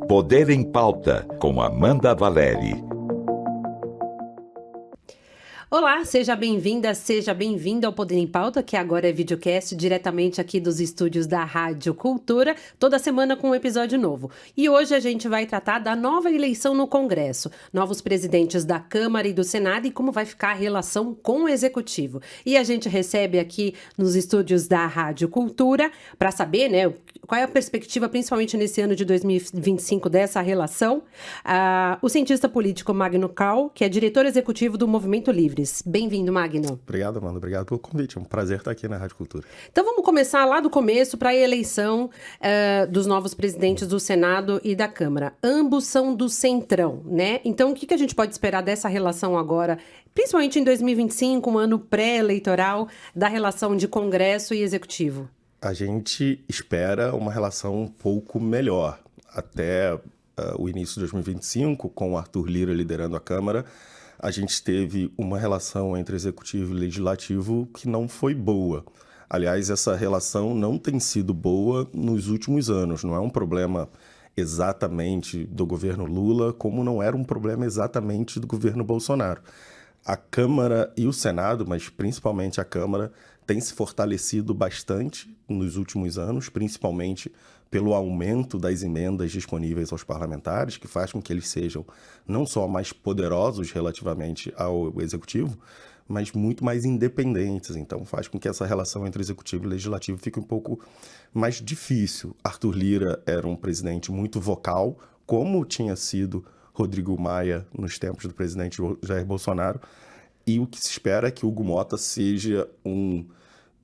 Poder em Pauta, com Amanda Valeri. Olá, seja bem-vinda, seja bem-vindo ao Poder em Pauta, que agora é videocast diretamente aqui dos estúdios da Rádio Cultura, toda semana com um episódio novo. E hoje a gente vai tratar da nova eleição no Congresso, novos presidentes da Câmara e do Senado e como vai ficar a relação com o Executivo. E a gente recebe aqui nos estúdios da Rádio Cultura para saber, né, qual é a perspectiva, principalmente nesse ano de 2025, dessa relação, o cientista político Magno Cal, que é diretor executivo do Movimento Livres. Bem-vindo, Magno. Obrigado, Amanda. Obrigado pelo convite. É um prazer estar aqui na Rádio Cultura. Então vamos começar lá do começo para a eleição dos novos presidentes do Senado e da Câmara. Ambos são do Centrão, né? Então o que a gente pode esperar dessa relação agora, principalmente em 2025, um ano pré-eleitoral, da relação de Congresso e Executivo? A gente espera uma relação um pouco melhor. Até o início de 2025, com o Arthur Lira liderando a Câmara, a gente teve uma relação entre Executivo e Legislativo que não foi boa. Aliás, essa relação não tem sido boa nos últimos anos. Não é um problema exatamente do governo Lula, como não era um problema exatamente do governo Bolsonaro. A Câmara e o Senado, mas principalmente a Câmara, tem se fortalecido bastante nos últimos anos, principalmente pelo aumento das emendas disponíveis aos parlamentares, que faz com que eles sejam não só mais poderosos relativamente ao Executivo, mas muito mais independentes. Então faz com que essa relação entre Executivo e Legislativo fique um pouco mais difícil. Arthur Lira era um presidente muito vocal, como tinha sido Rodrigo Maia nos tempos do presidente Jair Bolsonaro, e o que se espera é que Hugo Motta seja um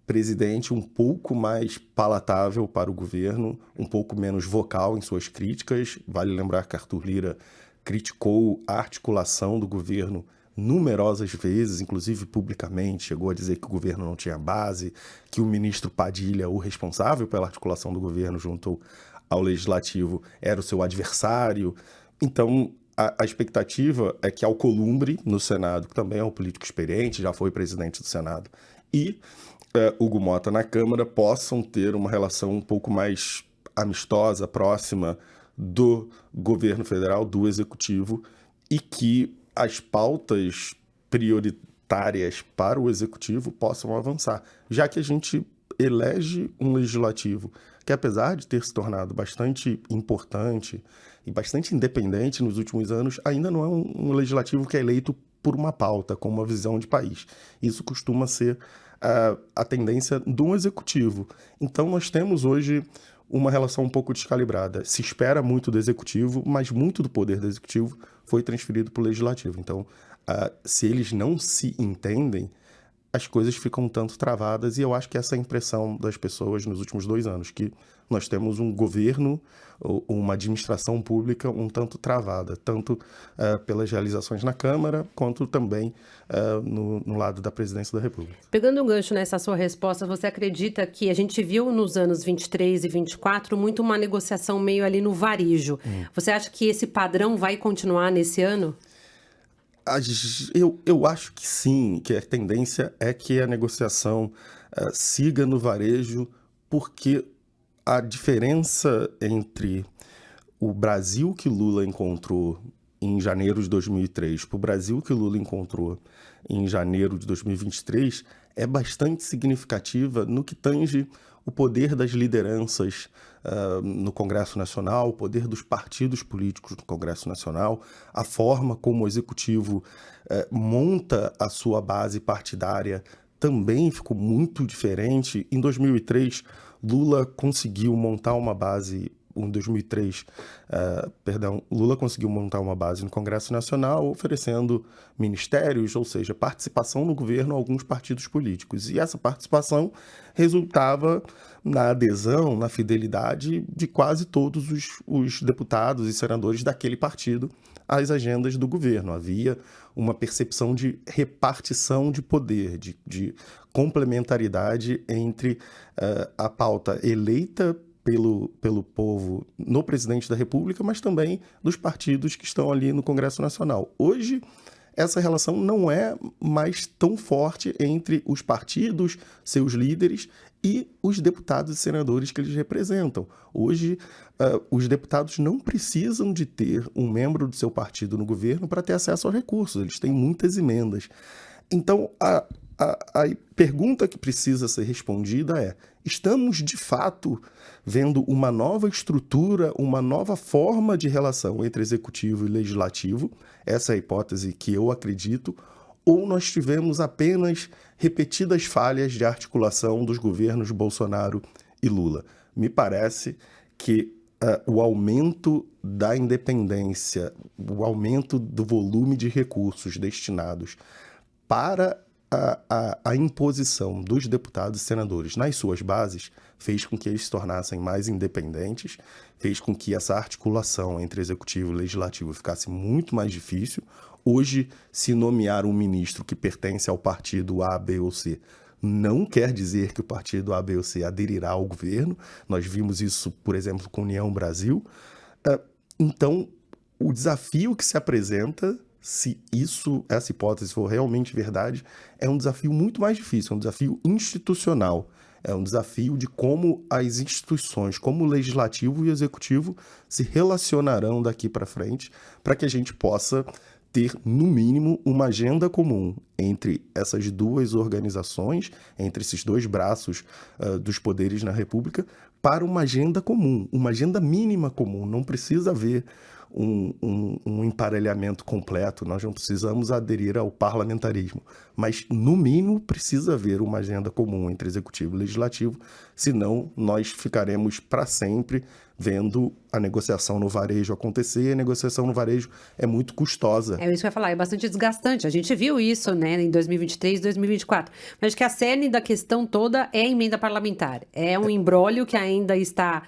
presidente um pouco mais palatável para o governo, um pouco menos vocal em suas críticas. Vale lembrar que Arthur Lira criticou a articulação do governo numerosas vezes, inclusive publicamente, chegou a dizer que o governo não tinha base, que o ministro Padilha, o responsável pela articulação do governo junto ao Legislativo, era o seu adversário. Então, a expectativa é que Alcolumbre, no Senado, que também é um político experiente, já foi presidente do Senado, e Hugo Motta na Câmara possam ter uma relação um pouco mais amistosa, próxima do governo federal, do Executivo, e que as pautas prioritárias para o Executivo possam avançar, já que a gente elege um legislativo que, apesar de ter se tornado bastante importante e bastante independente nos últimos anos, ainda não é um legislativo que é eleito por uma pauta, com uma visão de país. Isso costuma ser a tendência do Executivo. Então, nós temos hoje uma relação um pouco descalibrada. Se espera muito do Executivo, mas muito do poder do Executivo foi transferido para o Legislativo. Então, se eles não se entendem, as coisas ficam um tanto travadas, e eu acho que essa é a impressão das pessoas nos últimos 2 anos, que nós temos um governo, uma administração pública um tanto travada, tanto pelas realizações na Câmara, quanto também no lado da Presidência da República. Pegando um gancho nessa sua resposta, você acredita que a gente viu nos anos 23 e 24 muito uma negociação meio ali no varejo? Você acha que esse padrão vai continuar nesse ano? Eu acho que sim, que a tendência é que a negociação siga no varejo, porque a diferença entre o Brasil que Lula encontrou em janeiro de 2003 para o Brasil que Lula encontrou em janeiro de 2023 é bastante significativa no que tange o poder das lideranças no Congresso Nacional, o poder dos partidos políticos no Congresso Nacional, a forma como o Executivo monta a sua base partidária também ficou muito diferente. Em 2003, Lula conseguiu montar uma base Lula conseguiu montar uma base no Congresso Nacional oferecendo ministérios, ou seja, participação no governo a alguns partidos políticos. E essa participação resultava na adesão, na fidelidade de quase todos os deputados e senadores daquele partido às agendas do governo. Havia uma percepção de repartição de poder, de complementaridade entre a pauta eleita pelo povo no presidente da República, mas também dos partidos que estão ali no Congresso Nacional. Hoje, essa relação não é mais tão forte entre os partidos, seus líderes e os deputados e senadores que eles representam. Hoje, os deputados não precisam de ter um membro do seu partido no governo para ter acesso aos recursos, eles têm muitas emendas. Então, a pergunta que precisa ser respondida é: estamos, de fato, vendo uma nova estrutura, uma nova forma de relação entre executivo e legislativo? Essa é a hipótese que eu acredito. Ou nós tivemos apenas repetidas falhas de articulação dos governos Bolsonaro e Lula? Me parece que o aumento da independência, o aumento do volume de recursos destinados para a imposição dos deputados e senadores nas suas bases fez com que eles se tornassem mais independentes, fez com que essa articulação entre executivo e legislativo ficasse muito mais difícil. Hoje, se nomear um ministro que pertence ao partido A, B ou C não quer dizer que o partido A, B ou C aderirá ao governo. Nós vimos isso, por exemplo, com a União Brasil. Então, o desafio que se apresenta, se essa hipótese for realmente verdade, é um desafio muito mais difícil, é um desafio institucional. É um desafio de como as instituições, como o legislativo e o executivo se relacionarão daqui para frente, para que a gente possa ter, no mínimo, uma agenda comum entre essas duas organizações, entre esses dois braços dos poderes na República, para uma agenda comum, uma agenda mínima comum. Não precisa haver um emparelhamento completo, nós não precisamos aderir ao parlamentarismo, mas, no mínimo, precisa haver uma agenda comum entre executivo e legislativo, senão nós ficaremos para sempre vendo a negociação no varejo acontecer, e a negociação no varejo é muito custosa. É isso que eu ia falar, é bastante desgastante. A gente viu isso, né, em 2023, 2024. Mas acho que a cerne da questão toda é a emenda parlamentar. É um imbróglio que ainda está,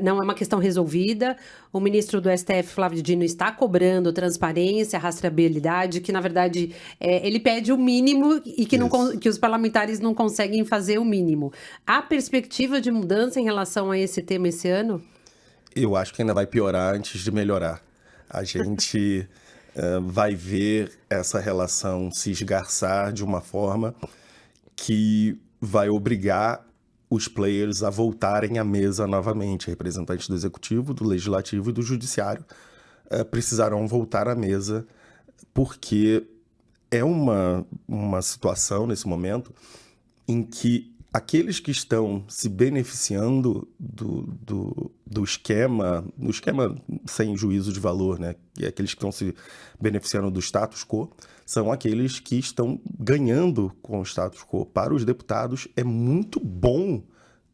não é uma questão resolvida. O ministro do STF, Flávio Dino, está cobrando transparência, rastreabilidade, que, na verdade, ele pede o mínimo e que os parlamentares não conseguem fazer o mínimo. Há perspectiva de mudança em relação a esse tema esse ano? Eu acho que ainda vai piorar antes de melhorar. A gente vai ver essa relação se esgarçar de uma forma que vai obrigar os players a voltarem à mesa novamente. Representantes do Executivo, do Legislativo e do Judiciário precisarão voltar à mesa, porque é uma situação nesse momento em que aqueles que estão se beneficiando do esquema sem juízo de valor, né? E aqueles que estão se beneficiando do status quo, são aqueles que estão ganhando com o status quo. Para os deputados, é muito bom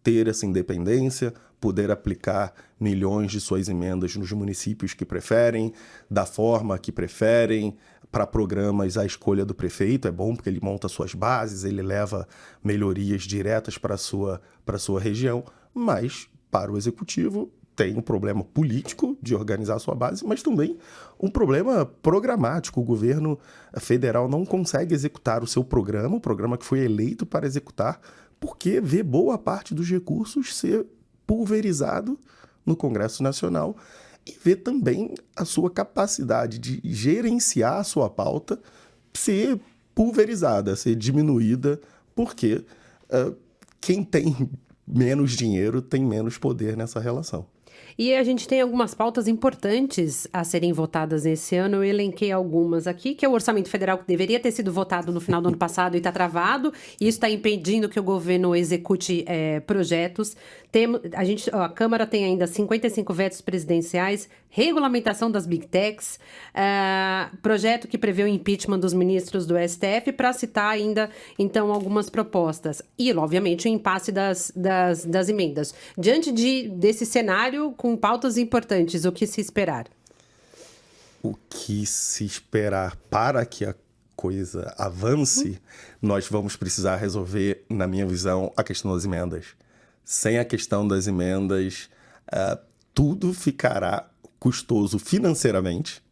ter essa independência, poder aplicar milhões de suas emendas nos municípios que preferem, da forma que preferem, para programas à escolha do prefeito. É bom porque ele monta suas bases, ele leva melhorias diretas para a sua região, mas para o executivo tem um problema político de organizar a sua base, mas também um problema programático. O governo federal não consegue executar o seu programa, o programa que foi eleito para executar, porque vê boa parte dos recursos ser pulverizado no Congresso Nacional e vê também a sua capacidade de gerenciar a sua pauta ser pulverizada, ser diminuída, porque quem tem menos dinheiro tem menos poder nessa relação. E a gente tem algumas pautas importantes a serem votadas esse ano. Eu elenquei algumas aqui, que é o Orçamento Federal, que deveria ter sido votado no final do ano passado e está travado. E isso está impedindo que o governo execute projetos. A Câmara tem ainda 55 vetos presidenciais, regulamentação das Big Techs, projeto que prevê o impeachment dos ministros do STF, para citar ainda, então, algumas propostas. E, obviamente, o impasse das emendas. Diante desse cenário, com pautas importantes, o que se esperar? O que se esperar para que a coisa avance, nós vamos precisar resolver, na minha visão, a questão das emendas. Sem a questão das emendas, tudo ficará custoso financeiramente.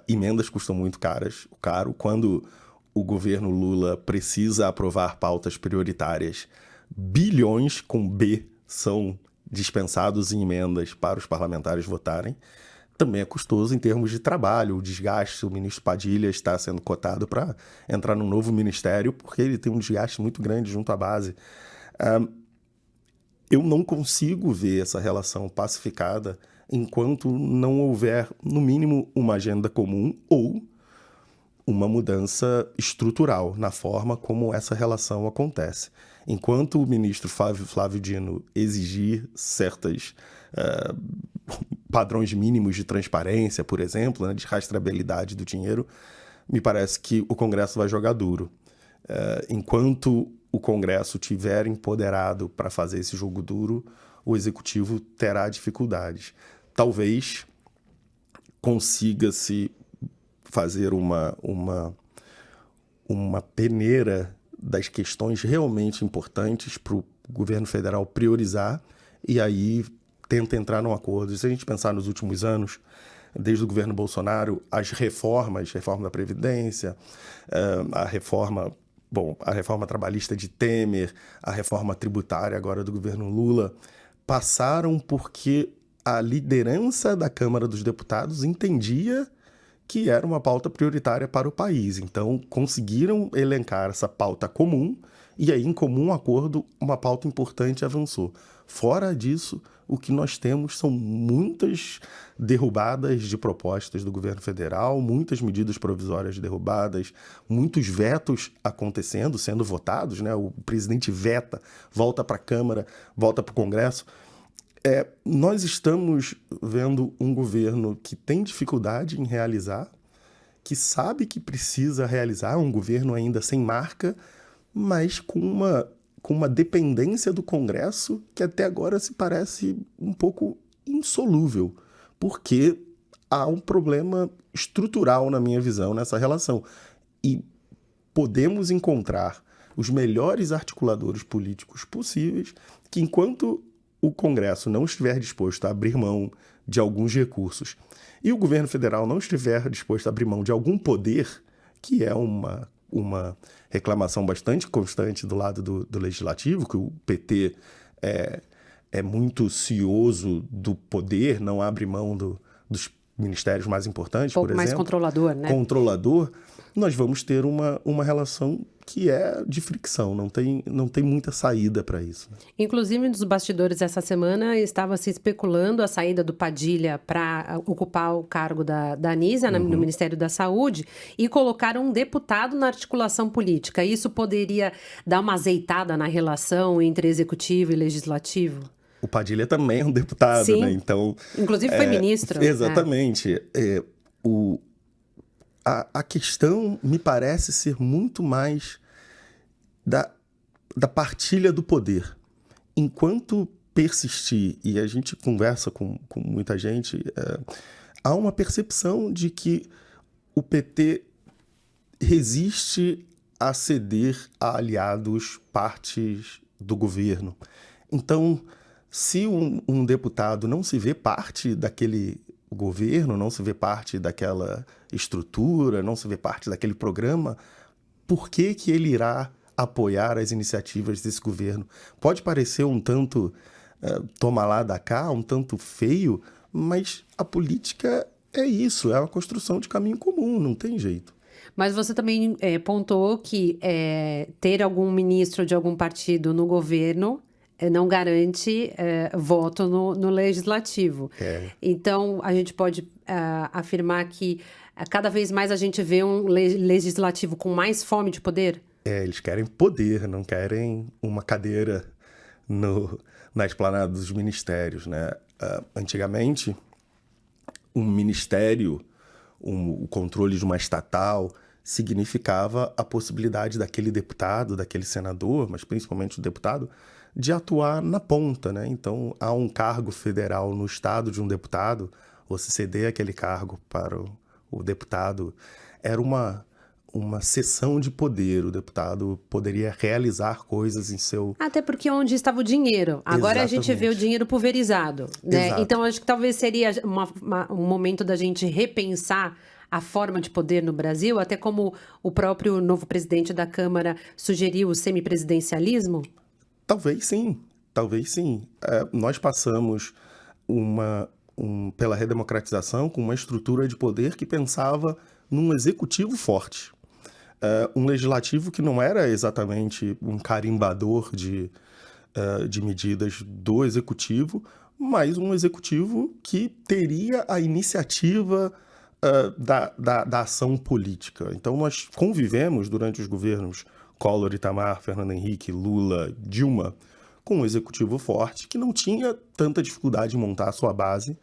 Emendas custam muito caro. Quando o governo Lula precisa aprovar pautas prioritárias, bilhões com B são dispensados em emendas para os parlamentares votarem. Também é custoso em termos de trabalho, o desgaste. O ministro Padilha está sendo cotado para entrar num novo ministério, porque ele tem um desgaste muito grande junto à base. eu não consigo ver essa relação pacificada enquanto não houver, no mínimo, uma agenda comum ou uma mudança estrutural na forma como essa relação acontece. Enquanto o ministro Flávio Dino exigir certos padrões mínimos de transparência, por exemplo, né, de rastreabilidade do dinheiro, me parece que o Congresso vai jogar duro. Enquanto o Congresso tiver empoderado para fazer esse jogo duro, o Executivo terá dificuldades. Talvez consiga-se fazer uma peneira das questões realmente importantes para o governo federal priorizar e aí tenta entrar num acordo. E se a gente pensar nos últimos anos, desde o governo Bolsonaro, as reformas, reforma da Previdência, a reforma trabalhista de Temer, a reforma tributária agora do governo Lula, passaram porque a liderança da Câmara dos Deputados entendia que era uma pauta prioritária para o país. Então, conseguiram elencar essa pauta comum e aí, em comum acordo, uma pauta importante avançou. Fora disso, o que nós temos são muitas derrubadas de propostas do governo federal, muitas medidas provisórias derrubadas, muitos vetos acontecendo, sendo votados, né? O presidente veta, volta para a Câmara, volta para o Congresso. Nós estamos vendo um governo que tem dificuldade em realizar, que sabe que precisa realizar, um governo ainda sem marca, mas com uma dependência do Congresso que até agora se parece um pouco insolúvel, porque há um problema estrutural, na minha visão, nessa relação. E podemos encontrar os melhores articuladores políticos possíveis que, enquanto o Congresso não estiver disposto a abrir mão de alguns recursos e o governo federal não estiver disposto a abrir mão de algum poder, que é uma reclamação bastante constante do lado do Legislativo, que o PT é muito cioso do poder, não abre mão dos ministérios mais importantes, por exemplo. Um pouco mais controlador, né? Controlador, nós vamos ter uma relação que é de fricção, não tem muita saída para isso. Inclusive, nos bastidores essa semana, estava se especulando a saída do Padilha para ocupar o cargo da Anísia no Ministério da Saúde e colocar um deputado na articulação política. Isso poderia dar uma azeitada na relação entre executivo e legislativo? O Padilha também é um deputado, sim, né? Então, inclusive foi ministro. Exatamente. A questão me parece ser muito mais da partilha do poder. Enquanto persistir, e a gente conversa com muita gente, há uma percepção de que o PT resiste a ceder a aliados partes do governo. Então, se um deputado não se vê parte daquele governo, não se vê parte daquela estrutura, não se vê parte daquele programa, por que ele irá apoiar as iniciativas desse governo? Pode parecer um tanto toma lá da cá, um tanto feio, mas a política é isso, é uma construção de caminho comum, não tem jeito. Mas você também pontuou que ter algum ministro de algum partido no governo não garante voto no legislativo. Então, a gente pode afirmar que cada vez mais a gente vê um legislativo com mais fome de poder? Eles querem poder, não querem uma cadeira na esplanada dos ministérios, né? Antigamente, um ministério, o controle de uma estatal, significava a possibilidade daquele deputado, daquele senador, mas principalmente o deputado, de atuar na ponta, né? Então, há um cargo federal no estado de um deputado, você ceder aquele cargo para o deputado, era uma cessão de poder. O deputado poderia realizar coisas em seu... Até porque onde estava o dinheiro. Agora a gente vê o dinheiro pulverizado, né? Exato. Então, acho que talvez seria um momento da gente repensar a forma de poder no Brasil, até como o próprio novo presidente da Câmara sugeriu o semipresidencialismo? Talvez sim. Nós passamos pela redemocratização com uma estrutura de poder que pensava num executivo forte. Um legislativo que não era exatamente um carimbador de de medidas do executivo, mas um executivo que teria a iniciativa da ação política. Então, nós convivemos durante os governos Collor, Itamar, Fernando Henrique, Lula, Dilma, com um executivo forte que não tinha tanta dificuldade em montar a sua base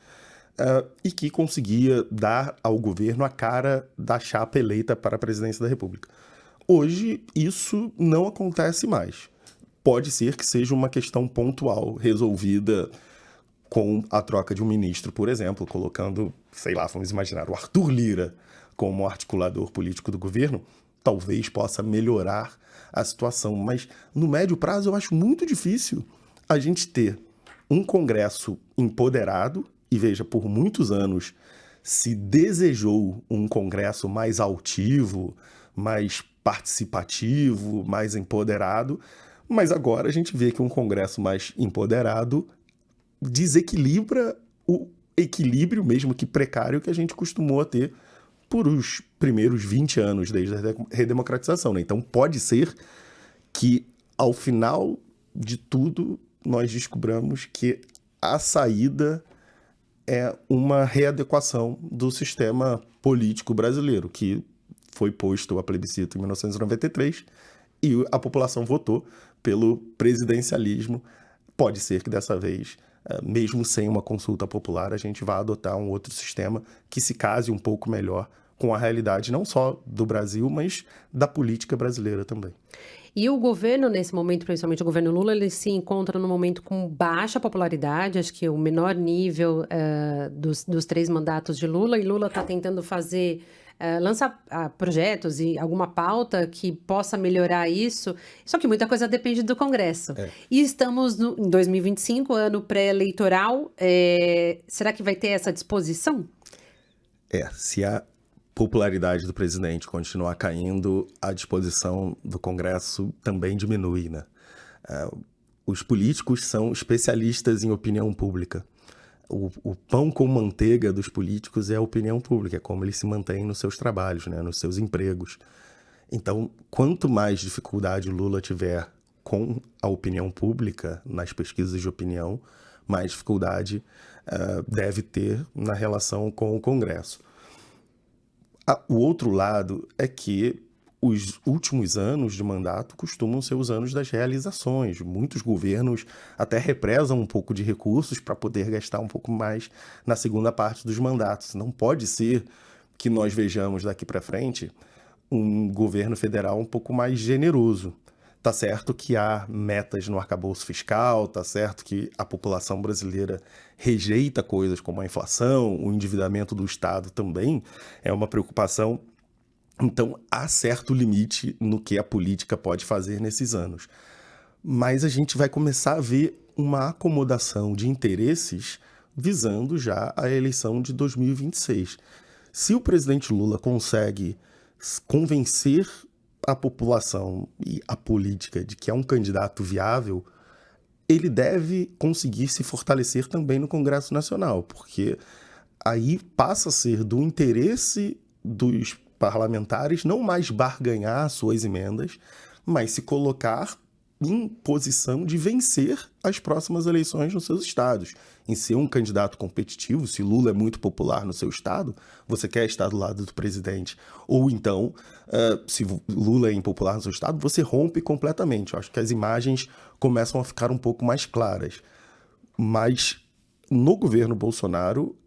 e que conseguia dar ao governo a cara da chapa eleita para a presidência da República. Hoje, isso não acontece mais. Pode ser que seja uma questão pontual, resolvida com a troca de um ministro, por exemplo, colocando, sei lá, vamos imaginar, o Arthur Lira como articulador político do governo, talvez possa melhorar a situação. Mas, no médio prazo, eu acho muito difícil a gente ter um Congresso empoderado, e veja, por muitos anos se desejou um Congresso mais altivo, mais participativo, mais empoderado, mas agora a gente vê que um Congresso mais empoderado desequilibra o equilíbrio, mesmo que precário, que a gente costumou a ter por os primeiros 20 anos desde a redemocratização, né? Então pode ser que ao final de tudo nós descobramos que a saída é uma readequação do sistema político brasileiro, que foi posto a plebiscito em 1993 e a população votou pelo presidencialismo. Pode ser que dessa vez, mesmo sem uma consulta popular, a gente vá adotar um outro sistema que se case um pouco melhor com a realidade não só do Brasil, mas da política brasileira também. E o governo, nesse momento, principalmente o governo Lula, ele se encontra num momento com baixa popularidade, acho que o menor nível dos 3 mandatos de Lula, e Lula está tentando lançar projetos e alguma pauta que possa melhorar isso, só que muita coisa depende do Congresso. E estamos em 2025, ano pré-eleitoral, será que vai ter essa disposição? Se a popularidade do presidente continuar caindo, a disposição do Congresso também diminui, né? Os políticos são especialistas em opinião pública. O pão com manteiga dos políticos é a opinião pública, é como eles se mantêm nos seus trabalhos, né? Nos seus empregos. Então, quanto mais dificuldade o Lula tiver com a opinião pública, nas pesquisas de opinião, mais dificuldade deve ter na relação com o Congresso. O outro lado é que os últimos anos de mandato costumam ser os anos das realizações. Muitos governos até represam um pouco de recursos para poder gastar um pouco mais na segunda parte dos mandatos. Não pode ser que nós vejamos daqui para frente um governo federal um pouco mais generoso. Tá certo que há metas no arcabouço fiscal, tá certo que a população brasileira rejeita coisas como a inflação, o endividamento do Estado também é uma preocupação. Então, há certo limite no que a política pode fazer nesses anos. Mas a gente vai começar a ver uma acomodação de interesses visando já a eleição de 2026. Se o presidente Lula consegue convencer a população e a política de que é um candidato viável, ele deve conseguir se fortalecer também no Congresso Nacional, porque aí passa a ser do interesse dos parlamentares não mais barganhar suas emendas, mas se colocar em posição de vencer as próximas eleições nos seus estados, em ser um candidato competitivo. Se Lula é muito popular no seu estado, você quer estar do lado do presidente. Ou então, se Lula é impopular no seu estado, você rompe completamente. Eu acho que as imagens começam a ficar um pouco mais claras. Mas no governo Bolsonaro,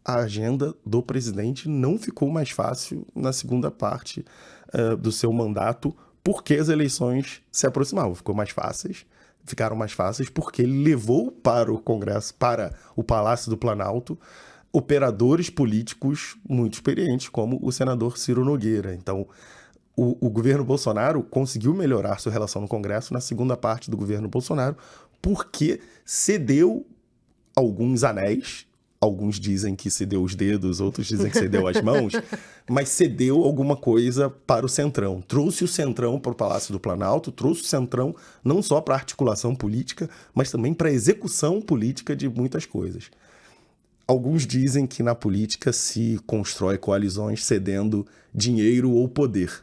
a agenda do presidente não ficou mais fácil na segunda parte do seu mandato, porque as eleições se aproximavam. Ficaram mais fáceis porque ele levou para o Congresso, para o Palácio do Planalto, operadores políticos muito experientes, como o senador Ciro Nogueira. Então, o governo Bolsonaro conseguiu melhorar sua relação no Congresso na segunda parte do governo Bolsonaro, porque cedeu alguns anéis. Alguns dizem que cedeu os dedos, outros dizem que cedeu as mãos, mas cedeu alguma coisa para o Centrão. Trouxe o Centrão para o Palácio do Planalto, trouxe o Centrão não só para a articulação política, mas também para a execução política de muitas coisas. Alguns dizem que na política se constrói coalizões cedendo dinheiro ou poder.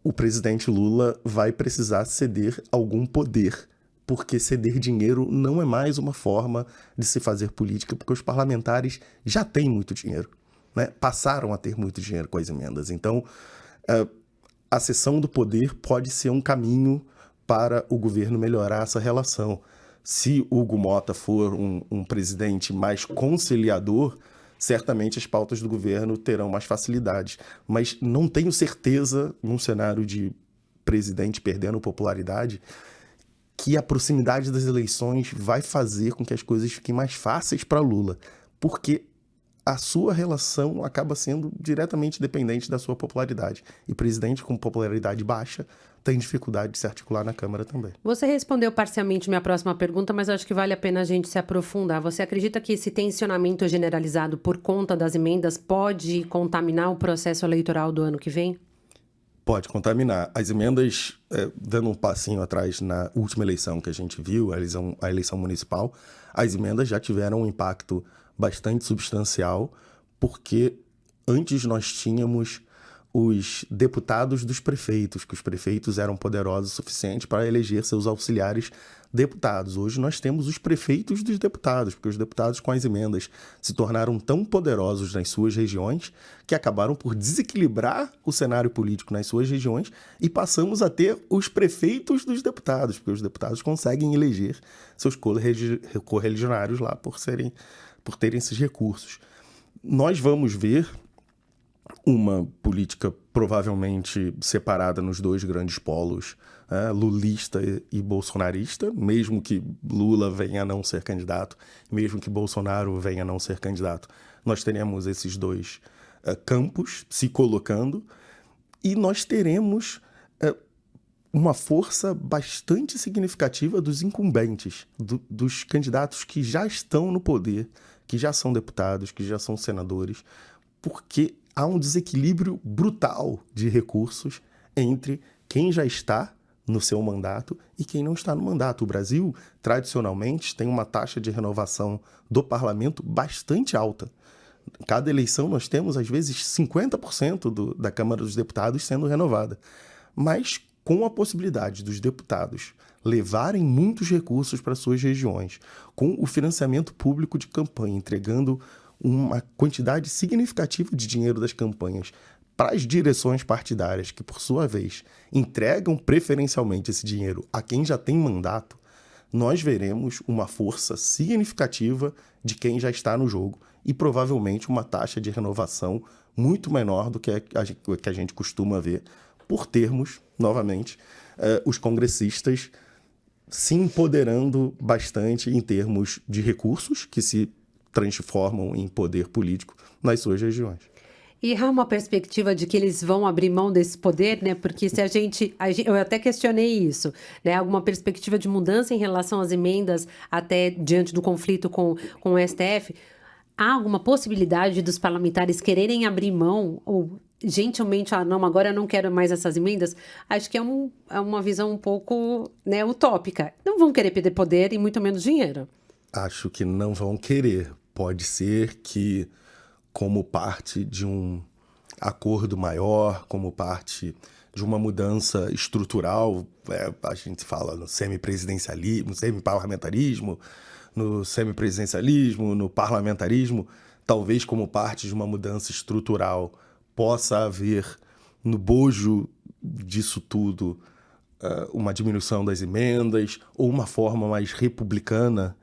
o presidente Lula vai precisar ceder algum poder, porque ceder dinheiro não é mais uma forma de se fazer política, porque os parlamentares já têm muito dinheiro, né? Passaram a ter muito dinheiro com as emendas. Então, a cessão do poder pode ser um caminho para o governo melhorar essa relação. Se Hugo Mota for um presidente mais conciliador, certamente as pautas do governo terão mais facilidade. Mas não tenho certeza, num cenário de presidente perdendo popularidade, que a proximidade das eleições vai fazer com que as coisas fiquem mais fáceis para Lula, porque a sua relação acaba sendo diretamente dependente da sua popularidade. E presidente com popularidade baixa tem dificuldade de se articular na Câmara também. Você respondeu parcialmente minha próxima pergunta, mas acho que vale a pena a gente se aprofundar. Você acredita que esse tensionamento generalizado por conta das emendas pode contaminar o processo eleitoral do ano que vem? Pode contaminar. As emendas, dando um passinho atrás na última eleição que a gente viu, a eleição municipal, as emendas já tiveram um impacto bastante substancial, porque antes nós tínhamos os deputados dos prefeitos, que os prefeitos eram poderosos o suficiente para eleger seus auxiliares deputados. Hoje nós temos os prefeitos dos deputados, porque os deputados com as emendas se tornaram tão poderosos nas suas regiões que acabaram por desequilibrar o cenário político nas suas regiões e passamos a ter os prefeitos dos deputados, porque os deputados conseguem eleger seus correligionários lá por terem esses recursos. Nós vamos ver uma política provavelmente separada nos dois grandes polos, lulista e bolsonarista, mesmo que Lula venha a não ser candidato, mesmo que Bolsonaro venha a não ser candidato. Nós teremos esses dois campos se colocando e nós teremos uma força bastante significativa dos incumbentes, dos candidatos que já estão no poder, que já são deputados, que já são senadores, porque há um desequilíbrio brutal de recursos entre quem já está no seu mandato e quem não está no mandato. O Brasil, tradicionalmente, tem uma taxa de renovação do parlamento bastante alta. Cada eleição nós temos, às vezes, 50% da Câmara dos Deputados sendo renovada. Mas com a possibilidade dos deputados levarem muitos recursos para suas regiões, com o financiamento público de campanha, entregando uma quantidade significativa de dinheiro das campanhas para as direções partidárias, que, por sua vez, entregam preferencialmente esse dinheiro a quem já tem mandato, nós veremos uma força significativa de quem já está no jogo e provavelmente uma taxa de renovação muito menor do que a gente costuma ver, por termos, novamente, os congressistas se empoderando bastante em termos de recursos que se transformam em poder político nas suas regiões. E há uma perspectiva de que eles vão abrir mão desse poder, né? Porque se a gente eu até questionei isso, né? Alguma perspectiva de mudança em relação às emendas até diante do conflito com o STF? Há alguma possibilidade dos parlamentares quererem abrir mão ou gentilmente, não, agora eu não quero mais essas emendas? Acho que é uma visão um pouco, né, utópica. Não vão querer perder poder e muito menos dinheiro. Acho que não vão querer. Pode ser que, como parte de um acordo maior, como parte de uma mudança estrutural, a gente fala no semipresidencialismo, no semiparlamentarismo, no semipresidencialismo, no parlamentarismo, talvez como parte de uma mudança estrutural possa haver, no bojo disso tudo, uma diminuição das emendas ou uma forma mais republicana,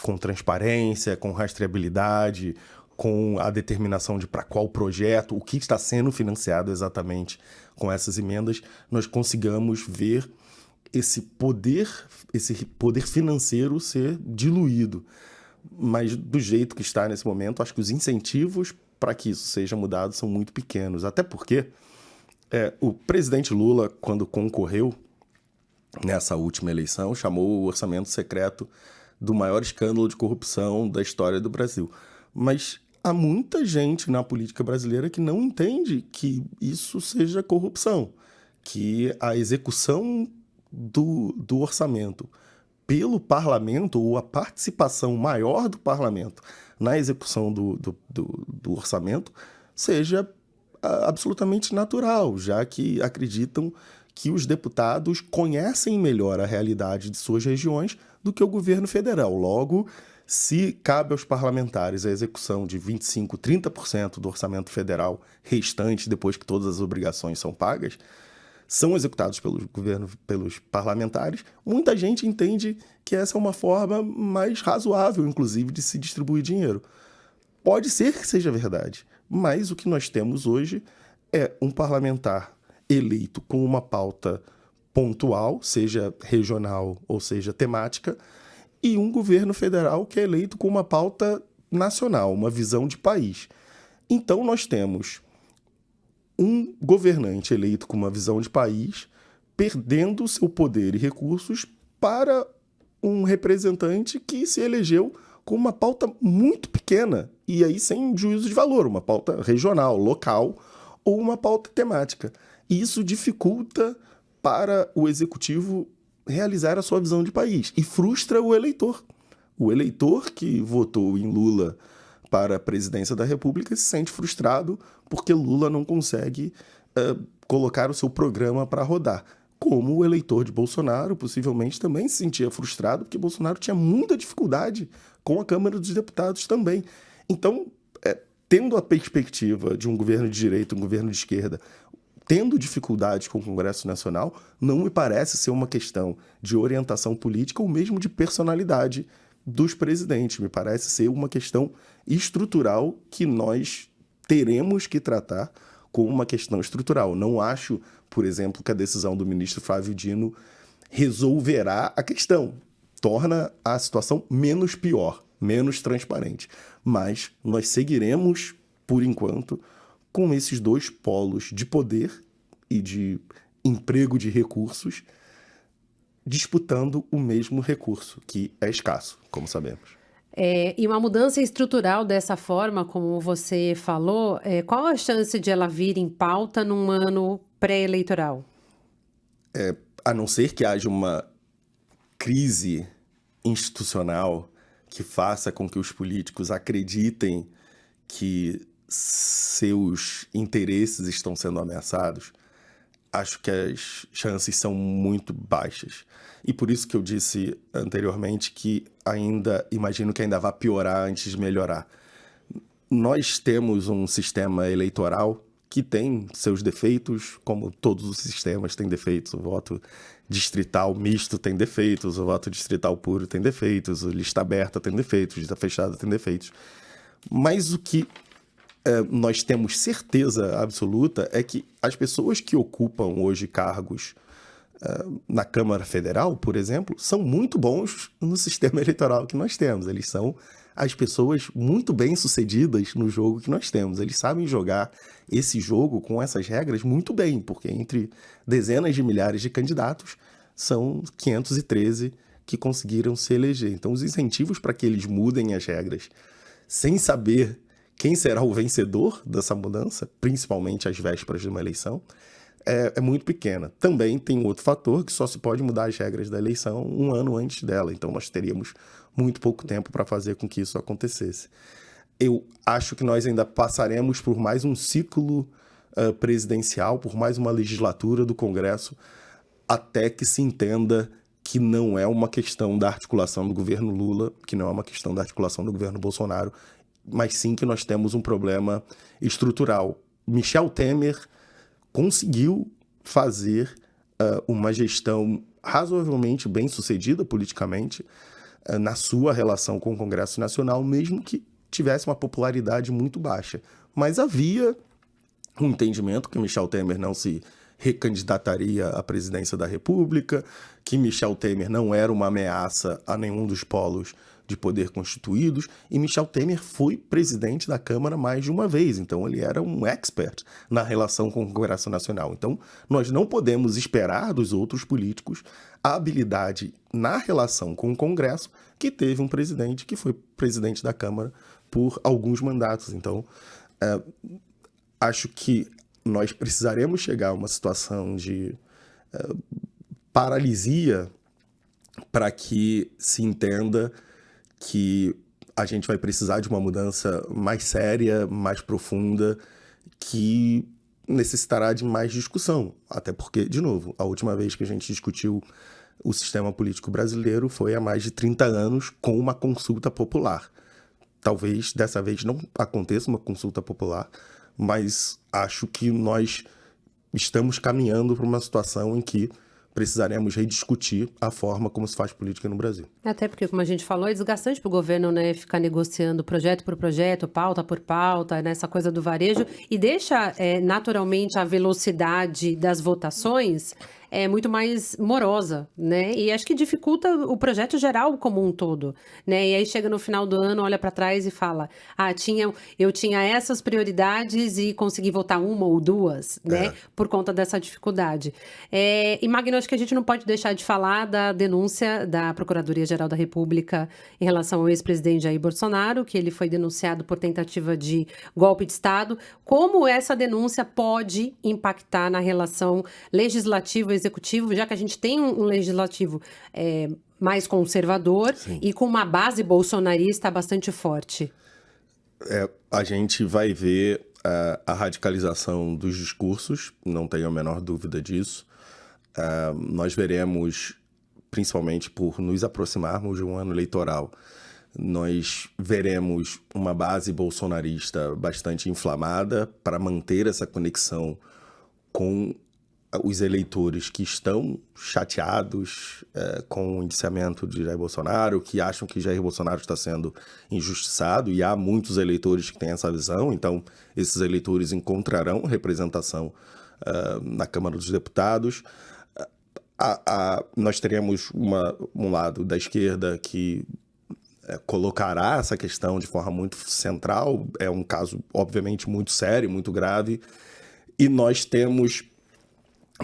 com transparência, com rastreabilidade, com a determinação de para qual projeto, o que está sendo financiado exatamente com essas emendas, nós consigamos ver esse poder financeiro ser diluído. Mas do jeito que está nesse momento, acho que os incentivos para que isso seja mudado são muito pequenos. Até porque o presidente Lula, quando concorreu nessa última eleição, chamou o orçamento secreto do maior escândalo de corrupção da história do Brasil. Mas há muita gente na política brasileira que não entende que isso seja corrupção, que a execução do orçamento pelo parlamento, ou a participação maior do parlamento na execução do orçamento, seja absolutamente natural, já que acreditam que os deputados conhecem melhor a realidade de suas regiões do que o governo federal. Logo, se cabe aos parlamentares a execução de 25%, 30% do orçamento federal restante, depois que todas as obrigações são pagas, são executados pelos parlamentares, muita gente entende que essa é uma forma mais razoável, inclusive, de se distribuir dinheiro. Pode ser que seja verdade, mas o que nós temos hoje é um parlamentar eleito com uma pauta pontual, seja regional ou seja temática, e um governo federal que é eleito com uma pauta nacional, uma visão de país. Então nós temos um governante eleito com uma visão de país perdendo seu poder e recursos para um representante que se elegeu com uma pauta muito pequena, e aí sem juízo de valor, uma pauta regional, local, ou uma pauta temática. E isso dificulta para o executivo realizar a sua visão de país e frustra o eleitor. O eleitor que votou em Lula para a presidência da República se sente frustrado porque Lula não consegue colocar o seu programa para rodar. Como o eleitor de Bolsonaro possivelmente também se sentia frustrado porque Bolsonaro tinha muita dificuldade com a Câmara dos Deputados também. Então, tendo a perspectiva de um governo de direita, um governo de esquerda, tendo dificuldades com o Congresso Nacional, não me parece ser uma questão de orientação política ou mesmo de personalidade dos presidentes. Me parece ser uma questão estrutural que nós teremos que tratar como uma questão estrutural. Não acho, por exemplo, que a decisão do ministro Flávio Dino resolverá a questão, torna a situação menos pior, menos transparente. Mas nós seguiremos, por enquanto, com esses dois polos de poder e de emprego de recursos disputando o mesmo recurso, que é escasso, como sabemos. E uma mudança estrutural dessa forma, como você falou, qual a chance de ela vir em pauta num ano pré-eleitoral? A não ser que haja uma crise institucional que faça com que os políticos acreditem que seus interesses estão sendo ameaçados, acho que as chances são muito baixas. E por isso que eu disse anteriormente que imagino que ainda vai piorar antes de melhorar. Nós temos um sistema eleitoral que tem seus defeitos, como todos os sistemas têm defeitos. O voto distrital misto tem defeitos, o voto distrital puro tem defeitos, a lista aberta tem defeitos, lista fechada tem defeitos. Mas o que nós temos certeza absoluta é que as pessoas que ocupam hoje cargos na Câmara Federal, por exemplo, são muito bons no sistema eleitoral que nós temos. Eles são as pessoas muito bem-sucedidas no jogo que nós temos. Eles sabem jogar esse jogo com essas regras muito bem, porque entre dezenas de milhares de candidatos, são 513 que conseguiram se eleger. Então, os incentivos para que eles mudem as regras sem saber quem será o vencedor dessa mudança, principalmente às vésperas de uma eleição, é muito pequena. Também tem outro fator que só se pode mudar as regras da eleição um ano antes dela. Então, nós teríamos muito pouco tempo para fazer com que isso acontecesse. Eu acho que nós ainda passaremos por mais um ciclo presidencial, por mais uma legislatura do Congresso, até que se entenda que não é uma questão da articulação do governo Lula, que não é uma questão da articulação do governo Bolsonaro, mas sim que nós temos um problema estrutural. Michel Temer conseguiu fazer uma gestão razoavelmente bem-sucedida politicamente na sua relação com o Congresso Nacional, mesmo que tivesse uma popularidade muito baixa. Mas havia um entendimento que Michel Temer não se recandidataria à presidência da República, que Michel Temer não era uma ameaça a nenhum dos polos de poder constituídos, e Michel Temer foi presidente da Câmara mais de uma vez, então ele era um expert na relação com o Congresso Nacional. Então, nós não podemos esperar dos outros políticos a habilidade na relação com o Congresso que teve um presidente que foi presidente da Câmara por alguns mandatos. Então, acho que nós precisaremos chegar a uma situação de paralisia para que se entenda que a gente vai precisar de uma mudança mais séria, mais profunda, que necessitará de mais discussão. Até porque, de novo, a última vez que a gente discutiu o sistema político brasileiro foi há mais de 30 anos com uma consulta popular. Talvez dessa vez não aconteça uma consulta popular, mas acho que nós estamos caminhando para uma situação em que precisaremos rediscutir a forma como se faz política no Brasil. Até porque, como a gente falou, é desgastante para o governo, né, ficar negociando projeto por projeto, pauta por pauta, nessa coisa do varejo, e deixa naturalmente a velocidade das votações muito mais morosa, né? E acho que dificulta o projeto geral como um todo, né? E aí chega no final do ano, olha para trás e fala: eu tinha essas prioridades e consegui votar uma ou duas, né? Por conta dessa dificuldade. E Magno, acho que a gente não pode deixar de falar da denúncia da Procuradoria-Geral da República em relação ao ex-presidente Jair Bolsonaro, que ele foi denunciado por tentativa de golpe de Estado. Como essa denúncia pode impactar na relação legislativa executivo, já que a gente tem um legislativo mais conservador e com uma base bolsonarista bastante forte? A gente vai ver a radicalização dos discursos, não tenho a menor dúvida disso. Nós veremos, principalmente por nos aproximarmos de um ano eleitoral, nós veremos uma base bolsonarista bastante inflamada para manter essa conexão com os eleitores que estão chateados com o indiciamento de Jair Bolsonaro, que acham que Jair Bolsonaro está sendo injustiçado, e há muitos eleitores que têm essa visão, então esses eleitores encontrarão representação na Câmara dos Deputados. Nós teremos um lado da esquerda que colocará essa questão de forma muito central, é um caso obviamente muito sério, muito grave, e nós temos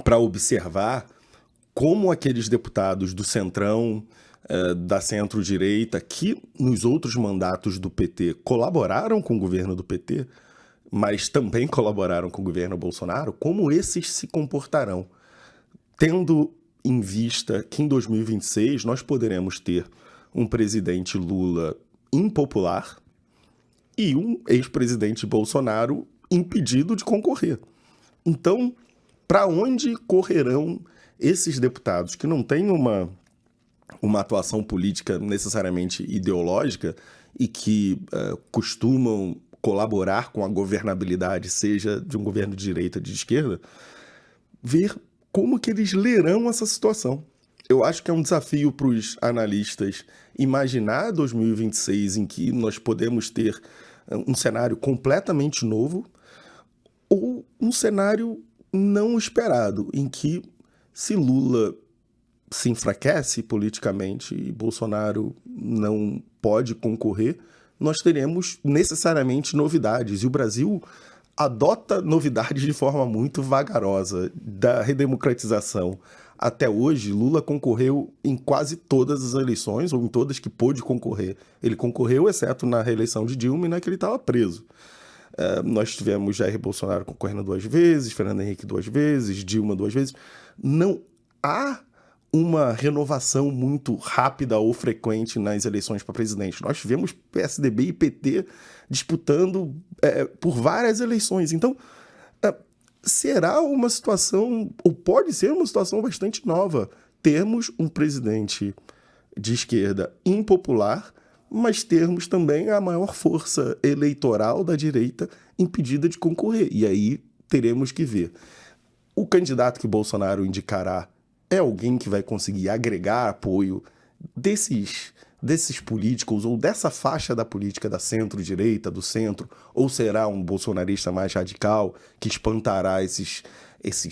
para observar como aqueles deputados do Centrão, da centro-direita, que nos outros mandatos do PT colaboraram com o governo do PT, mas também colaboraram com o governo Bolsonaro, como esses se comportarão, tendo em vista que em 2026 nós poderemos ter um presidente Lula impopular e um ex-presidente Bolsonaro impedido de concorrer. Então, para onde correrão esses deputados que não têm uma atuação política necessariamente ideológica e que costumam colaborar com a governabilidade, seja de um governo de direita ou de esquerda, ver como que eles lerão essa situação. Eu acho que é um desafio para os analistas imaginar 2026 em que nós podemos ter um cenário completamente novo ou um cenário não esperado, em que se Lula se enfraquece politicamente e Bolsonaro não pode concorrer, nós teremos necessariamente novidades. E o Brasil adota novidades de forma muito vagarosa. Da redemocratização até hoje, Lula concorreu em quase todas as eleições, ou em todas que pôde concorrer. Ele concorreu, exceto na reeleição de Dilma e na que ele estava preso. Nós tivemos Jair Bolsonaro concorrendo 2 vezes, Fernando Henrique 2 vezes, Dilma 2 vezes. Não há uma renovação muito rápida ou frequente nas eleições para presidente. Nós tivemos PSDB e PT disputando por várias eleições. Então, será uma situação, ou pode ser uma situação bastante nova, termos um presidente de esquerda impopular, mas termos também a maior força eleitoral da direita impedida de concorrer. E aí teremos que ver. O candidato que Bolsonaro indicará é alguém que vai conseguir agregar apoio desses políticos ou dessa faixa da política da centro-direita, do centro, ou será um bolsonarista mais radical que espantará esses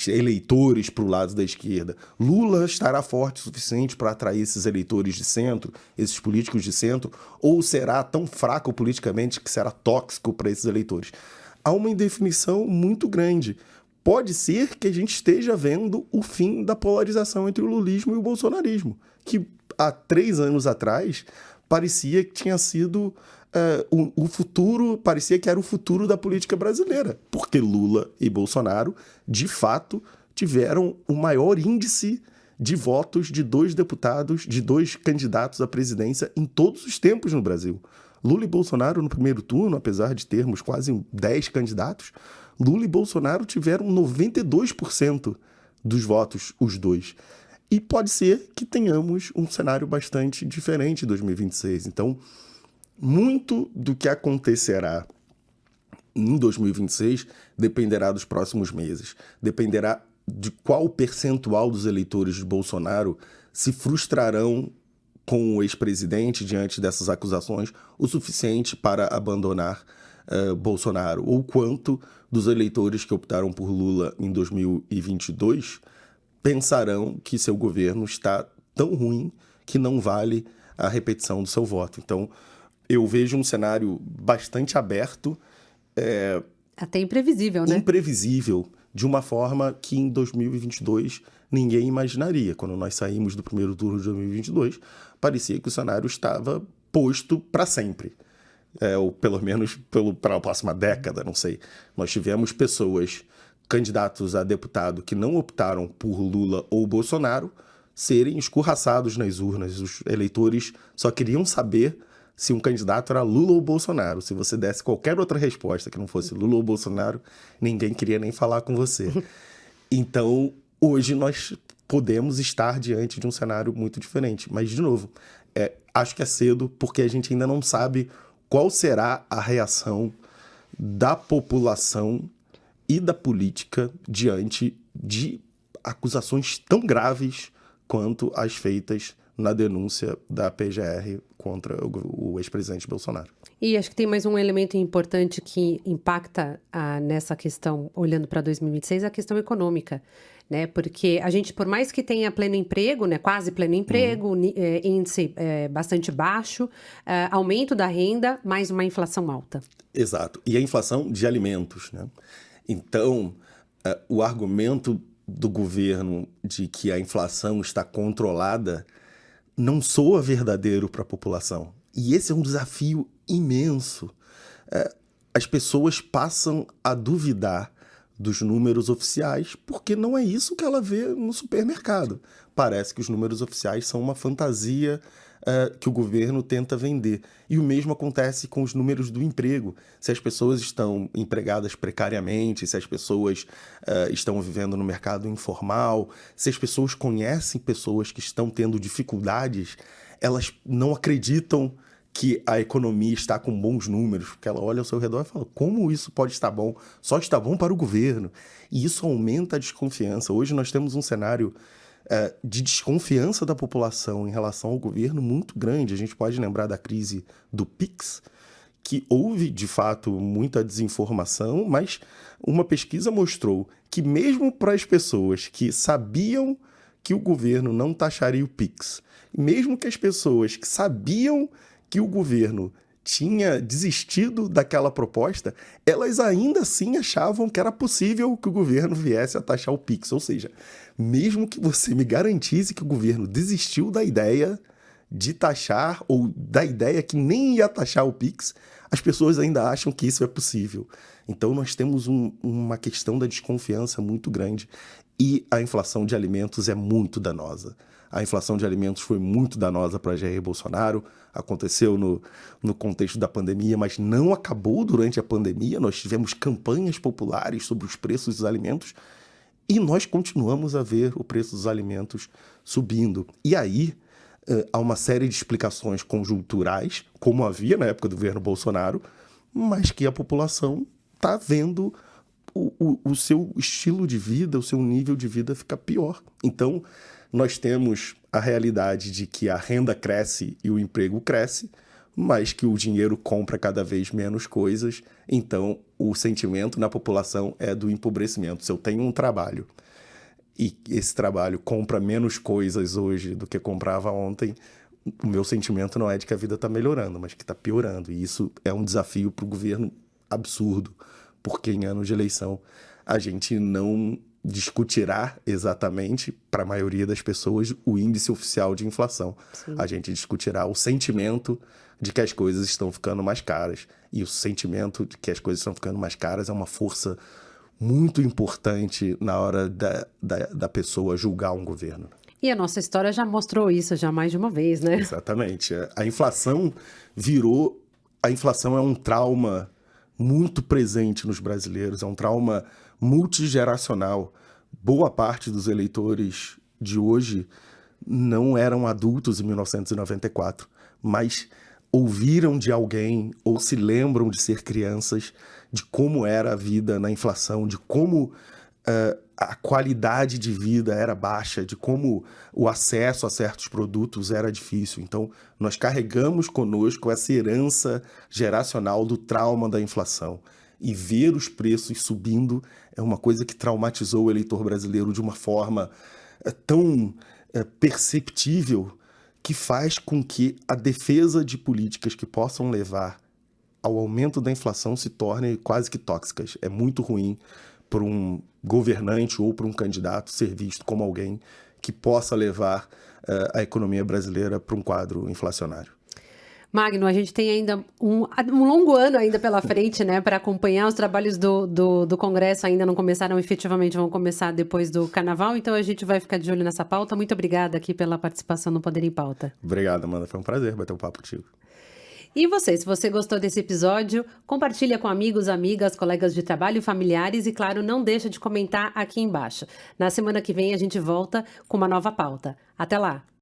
eleitores para o lado da esquerda? Lula estará forte o suficiente para atrair esses eleitores de centro, esses políticos de centro, ou será tão fraco politicamente que será tóxico para esses eleitores? Há uma indefinição muito grande. Pode ser que a gente esteja vendo o fim da polarização entre o lulismo e o bolsonarismo, que há 3 anos atrás parecia que tinha sido o futuro, parecia que era o futuro da política brasileira, porque Lula e Bolsonaro, de fato, tiveram o maior índice de votos de 2 deputados, de 2 candidatos à presidência em todos os tempos no Brasil. Lula e Bolsonaro no primeiro turno, apesar de termos quase 10 candidatos, Lula e Bolsonaro tiveram 92% dos votos, os dois. E pode ser que tenhamos um cenário bastante diferente em 2026. Então, muito do que acontecerá em 2026 dependerá dos próximos meses. Dependerá de qual percentual dos eleitores de Bolsonaro se frustrarão com o ex-presidente diante dessas acusações o suficiente para abandonar Bolsonaro, ou quanto dos eleitores que optaram por Lula em 2022 pensarão que seu governo está tão ruim que não vale a repetição do seu voto. Então, eu vejo um cenário bastante aberto. Até imprevisível, né? Imprevisível, de uma forma que em 2022 ninguém imaginaria. Quando nós saímos do primeiro turno de 2022, parecia que o cenário estava posto para sempre. Ou pelo menos para a próxima década, não sei. Nós tivemos pessoas, candidatos a deputado, que não optaram por Lula ou Bolsonaro, serem escorraçados nas urnas. Os eleitores só queriam saber se um candidato era Lula ou Bolsonaro. Se você desse qualquer outra resposta que não fosse Lula ou Bolsonaro, ninguém queria nem falar com você. Então, hoje nós podemos estar diante de um cenário muito diferente. Mas, de novo, acho que é cedo porque a gente ainda não sabe qual será a reação da população e da política diante de acusações tão graves quanto as feitas na denúncia da PGR contra o ex-presidente Bolsonaro. E acho que tem mais um elemento importante que impacta nessa questão, olhando para 2026, a questão econômica, né? Porque a gente, por mais que tenha pleno emprego, né, quase pleno emprego, índice bastante baixo, aumento da renda, mais uma inflação alta. Exato. E a inflação de alimentos, né? Então, o argumento do governo de que a inflação está controlada não soa verdadeiro para a população. E esse é um desafio imenso. As pessoas passam a duvidar dos números oficiais porque não é isso que ela vê no supermercado. Parece que os números oficiais são uma fantasia que o governo tenta vender. E o mesmo acontece com os números do emprego. Se as pessoas estão empregadas precariamente, se as pessoas estão vivendo no mercado informal, se as pessoas conhecem pessoas que estão tendo dificuldades, elas não acreditam que a economia está com bons números, porque ela olha ao seu redor e fala, como isso pode estar bom? Só está bom para o governo. E isso aumenta a desconfiança. Hoje nós temos um cenário de desconfiança da população em relação ao governo muito grande. A gente pode lembrar da crise do Pix, que houve, de fato, muita desinformação, mas uma pesquisa mostrou que mesmo para as pessoas que sabiam que o governo não taxaria o Pix, mesmo que as pessoas que sabiam que o governo tinha desistido daquela proposta, elas ainda assim achavam que era possível que o governo viesse a taxar o Pix. Ou seja, mesmo que você me garantisse que o governo desistiu da ideia de taxar, ou da ideia que nem ia taxar o Pix, as pessoas ainda acham que isso é possível. Então nós temos uma questão da desconfiança muito grande. E a inflação de alimentos é muito danosa. A inflação de alimentos foi muito danosa para Jair Bolsonaro, aconteceu no contexto da pandemia, mas não acabou durante a pandemia. Nós tivemos campanhas populares sobre os preços dos alimentos e nós continuamos a ver o preço dos alimentos subindo. E aí há uma série de explicações conjunturais, como havia na época do governo Bolsonaro, mas que a população está vendo o seu estilo de vida, o seu nível de vida ficar pior. Então, nós temos a realidade de que a renda cresce e o emprego cresce, mas que o dinheiro compra cada vez menos coisas, então o sentimento na população é do empobrecimento. Se eu tenho um trabalho e esse trabalho compra menos coisas hoje do que comprava ontem, o meu sentimento não é de que a vida está melhorando, mas que está piorando. E isso é um desafio para o governo absurdo, porque em ano de eleição a gente não discutirá exatamente, para a maioria das pessoas, o índice oficial de inflação. Sim. A gente discutirá o sentimento de que as coisas estão ficando mais caras. E o sentimento de que as coisas estão ficando mais caras é uma força muito importante na hora da pessoa julgar um governo. E a nossa história já mostrou isso já mais de uma vez, né? Exatamente. A inflação virou a inflação é um trauma muito presente nos brasileiros, é um trauma multigeracional. Boa parte dos eleitores de hoje não eram adultos em 1994, mas ouviram de alguém ou se lembram de ser crianças, de como era a vida na inflação, de como a qualidade de vida era baixa, de como o acesso a certos produtos era difícil. Então, nós carregamos conosco essa herança geracional do trauma da inflação. E ver os preços subindo é uma coisa que traumatizou o eleitor brasileiro de uma forma tão perceptível, que faz com que a defesa de políticas que possam levar ao aumento da inflação se tornem quase que tóxicas. É muito ruim para um governante ou para um candidato ser visto como alguém que possa levar a economia brasileira para um quadro inflacionário. Magno, a gente tem ainda um longo ano ainda pela frente, né, para acompanhar. Os trabalhos do Congresso ainda não começaram efetivamente, vão começar depois do Carnaval, então a gente vai ficar de olho nessa pauta. Muito obrigada aqui pela participação no Poder em Pauta. Obrigado, Amanda. Foi um prazer bater um papo contigo. E você, se você gostou desse episódio, compartilha com amigos, amigas, colegas de trabalho, familiares e, claro, não deixa de comentar aqui embaixo. Na semana que vem a gente volta com uma nova pauta. Até lá!